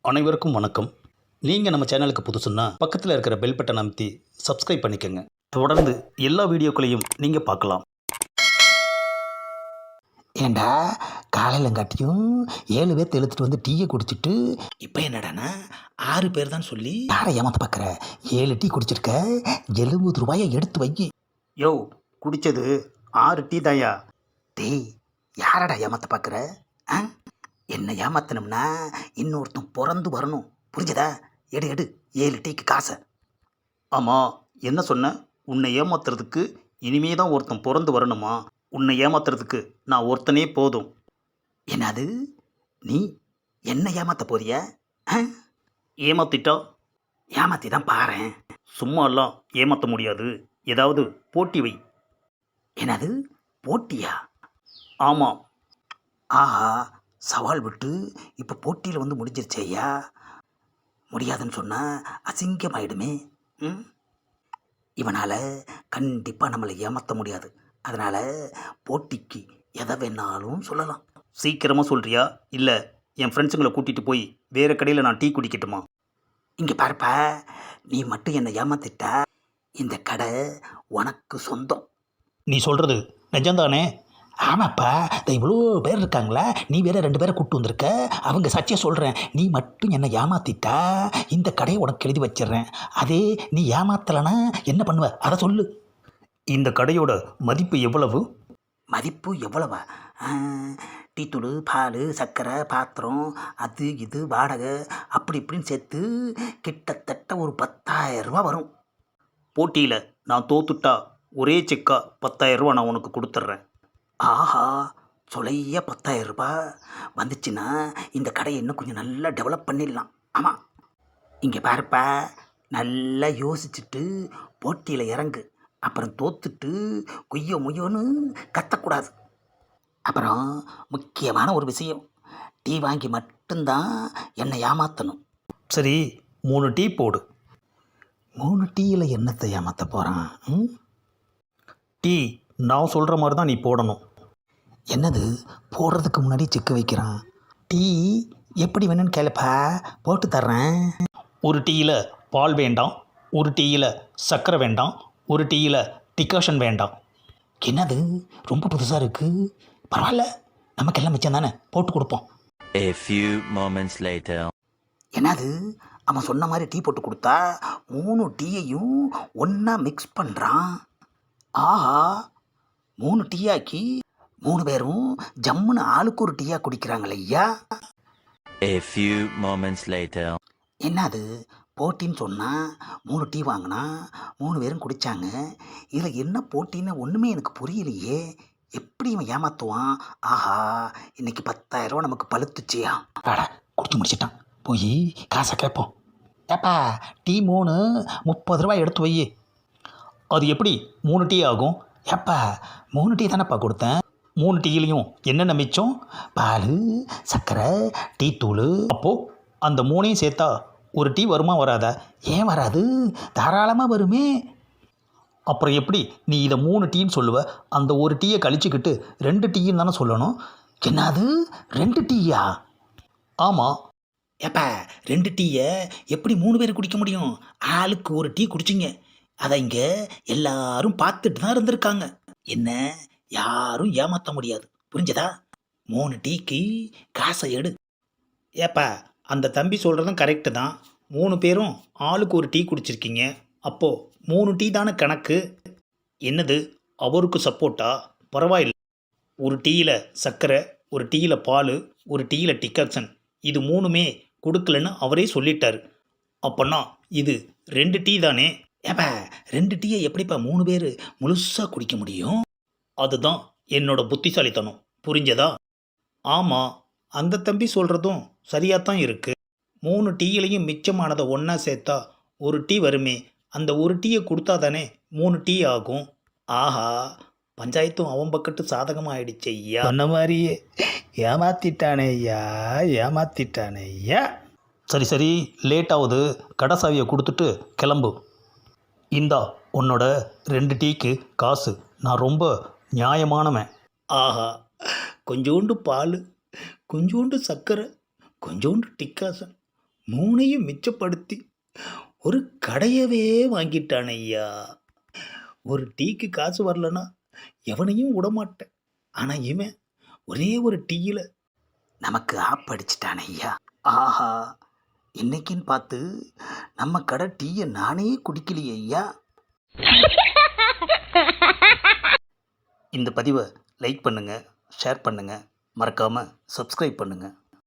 அனைவருக்கும் வணக்கம். நீங்கள் நம்ம சேனலுக்கு புதுசுன்னா பக்கத்தில் இருக்கிற பெல் பட்டனை அமைத்தி சப்ஸ்கிரைப் பண்ணிக்கோங்க. தொடர்ந்து எல்லா வீடியோக்களையும் நீங்கள் பார்க்கலாம். ஏண்டா காலையிலங்காட்டியும் 7 பேர் இழுத்துட்டு வந்து டீயை குடிச்சிட்டு இப்போ என்னடானா 6 பேர் தான் சொல்லி யாரை ஏமாத்த பார்க்குற? 7 டீ குடிச்சிருக்க, 70 ரூபாயை எடுத்து வை. யோ, குடித்தது 6 டீ தாயா. டேய், யாரடா ஏமாத்த பார்க்குற? ஆ, என்ன ஏமாத்தணும்னா இன்னொருத்தன் பிறந்து வரணும், புரிஞ்சதா? எடு எடு 7 டீக்கு காசை. ஆமாம், என்ன சொன்ன? உன்னை ஏமாத்துறதுக்கு இனிமே தான் ஒருத்தன் பிறந்து வரணுமா? உன்னை ஏமாத்துறதுக்கு நான் ஒருத்தனே போதும். என்னது, நீ என்ன ஏமாத்த போறிய? ஏமாத்திட்டா ஏமாத்தி தான் பாரேன். சும்மாலாம் ஏமாற்ற முடியாது. ஏதாவது போட்டி வை. என்னது, போட்டியா? ஆமாம். ஆஹா, சவால் விட்டு இப்போ போட்டியில் வந்து முடிஞ்சிருச்சு ஐயா. முடியாதுன்னு சொன்னால் அசிங்கமாயிடுமே. ம், இவனால் கண்டிப்பாக நம்மளை ஏமாற்ற முடியாது. அதனால் போட்டிக்கு எதை வேணாலும் சொல்லலாம். சீக்கிரமாக சொல்கிறியா, இல்லை என் ஃப்ரெண்ட்ஸுங்களை கூட்டிகிட்டு போய் வேறு கடையில் நான் டீ குடிக்கட்டுமா? இங்கே பாருப்பா, நீ மட்டும் என்னை ஏமாத்திட்டா இந்த கடை உனக்கு சொந்தம். நீ சொல்கிறது நிஜம்தானே? ஆமாப்பா, இவ்வளோ பேர் இருக்காங்களா, நீ வேற 2 பேரை கூப்பிட்டு வந்திருக்க. அவங்க சத்தியா சொல்கிறேன், நீ மட்டும் என்னை ஏமாத்திட்டா இந்த கடையை உனக்கு எழுதி வச்சிடுறேன். அதே நீ ஏமாத்தலைன்னா என்ன பண்ணுவ, அதை சொல்லு. இந்த கடையோட மதிப்பு எவ்வளவு? மதிப்பு எவ்வளவா? டீத்தூள், பால், சர்க்கரை, பாத்திரம், அது இது வாடகை அப்படி இப்படின்னு சேர்த்து கிட்டத்தட்ட ஒரு 10,000 ரூபா வரும். போட்டியில் நான் தோத்துட்டா ஒரே செக்கா 10,000 ரூபா நான் உனக்கு கொடுத்துட்றேன். ஆஹா, சொலைய 10,000 ரூபா வந்துச்சுன்னா இந்த கடையை இன்னும் கொஞ்சம் நல்லா டெவலப் பண்ணிடலாம். ஆமாம், இங்கே பாருப்பா, நல்லா யோசிச்சுட்டு போட்டியில் இறங்கு. அப்புறம் தோத்துட்டு கொய்யோ முய்யோன்னு கத்தக்கூடாது. அப்புறம் முக்கியமான ஒரு விஷயம், டீ வாங்கி மட்டும்தான் என்னை ஏமாற்றணும். சரி, 3 டீ போடு. 3 டீயில் என்னத்தை ஏமாற்ற போகிறான்? டீ நான் சொல்கிற மாதிரி தான் நீ போடணும். என்னது, போடுறதுக்கு முன்னாடி செக்கு வைக்கிறான்? டீ எப்படி வேணும்னு கேளுப்பா, போட்டு தர்றேன். ஒரு டீயில் பால் வேண்டாம், ஒரு டீயில் சர்க்கரை வேண்டாம், ஒரு டீயில் டிகாஷன் வேண்டாம். என்னது, ரொம்ப புதுசாக இருக்குது. பரவாயில்ல, நமக்கெல்லாம் மிச்சம் தானே, போட்டு கொடுப்போம். A few moments later. என்னது, அவன் சொன்ன மாதிரி டீ போட்டு கொடுத்தா 3 டீயையும் ஒன்றா மிக்ஸ் பண்ணுறான். ஆஹா, 3 டீயாக்கி 3 பேரும் ஜம்முன்னு ஆளுக்கு ஒரு டீயாக குடிக்கிறாங்களே ஐயா. A few moments later. என்னது, போட்டின்னு சொன்னால் 3 டீ வாங்கினா 3 பேரும் குடித்தாங்க. இதில் என்ன போட்டின்னு ஒன்றுமே எனக்கு புரியலையே. எப்படி இவன் ஏமாற்றுவான்? ஆஹா, இன்னைக்கு 10,000 ரூபா நமக்கு பழுத்துச்சியா. ஆடா, குடிச்சு முடிச்சிட்டான், போய் காசை கேட்போம். ஏப்பா, டீ 3 30 ரூபா எடுத்து வை. அது எப்படி 3 டீ ஆகும்? ஏப்பா, 3 டீ தானேப்பா கொடுத்தேன். 3 டீயிலையும் என்னென்ன மிச்சம்? பால், சர்க்கரை, டீ தூள். அப்போது அந்த 3ஐயும் சேர்த்தா ஒரு டீ வருமா வராதா? ஏன் வராது, தாராளமாக வருமே. அப்புறம் எப்படி நீ இதை 3 டீன்னு சொல்லுவ? அந்த ஒரு டீயை கழிச்சுக்கிட்டு 2 டீன்னு தானே சொல்லணும். என்னது, 2 டீயா? ஆமாம். ஏப்பா, 2 டீயை எப்படி 3 பேர் குடிக்க முடியும்? ஆளுக்கு ஒரு டீ குடிச்சிங்க. அதை இங்கே எல்லாரும் பார்த்துட்டு தான் இருந்திருக்காங்க. என்ன யாரும் ஏமாற்ற முடியாது, புரிஞ்சதா? 3 டீக்கு காசை எடு. ஏப்பா, அந்த தம்பி சொல்கிறதும் கரெக்டு தான். 3 பேரும் ஆளுக்கு ஒரு டீ குடிச்சிருக்கீங்க. அப்போது 3 டீ தானே கணக்கு. என்னது, அவருக்கு சப்போர்ட்டா? பரவாயில்லை. ஒரு டீயில் சர்க்கரை, ஒரு டீயில் பால், ஒரு டீயில் டிகாக்ஷன், இது 3மே கொடுக்கலன்னு அவரே சொல்லிட்டார். அப்போன்னா இது 2 டீ தானே? ஏப்பா, 2 டீயை எப்படிப்பா 3 பேர் முழுசாக குடிக்க முடியும்? அதுதான் என்னோட புத்திசாலித்தனம், புரிஞ்சதா? ஆமாம், அந்த தம்பி சொல்கிறதும் சரியாக தான் இருக்குது. 3 டீயிலையும் மிச்சமானதை ஒன்றா சேர்த்தா ஒரு டீ வருமே. அந்த ஒரு டீயை கொடுத்தா தானே 3 டீ ஆகும். ஆஹா, பஞ்சாயத்தும் அவன் பக்கத்து சாதகமாகிடுச்சு ஐயா. அந்த மாதிரியே ஏமாத்திட்டானே ஐயா, ஏமாத்திட்டானே ஐயா. சரி சரி, லேட் ஆகுது, கடை சாவியை கொடுத்துட்டு கிளம்பு. இந்தா உன்னோட 2 டீக்கு காசு. நான் ரொம்ப நியாயமானவன். ஆஹா, கொஞ்சோண்டு பால், கொஞ்சோண்டு சர்க்கரை, கொஞ்சோண்டு டிக்காசன், மூணையும் மிச்சப்படுத்தி ஒரு கடையவே வாங்கிட்டான் ஐயா. ஒரு டீக்கு காசு வரலனா எவனையும் விடமாட்டேன். ஆனால் இவன் ஒரே ஒரு டீயில் நமக்கு ஆப்படிச்சிட்டான் ஐயா. ஆஹா, இன்னைக்குன்னு பார்த்து நம்ம கடை டீயை நானே குடிக்கலையே ஐயா. இந்த பதிவை லைக் பண்ணுங்கள், ஷேர் பண்ணுங்கள், மறக்காமல் சப்ஸ்கிரைப் பண்ணுங்கள்.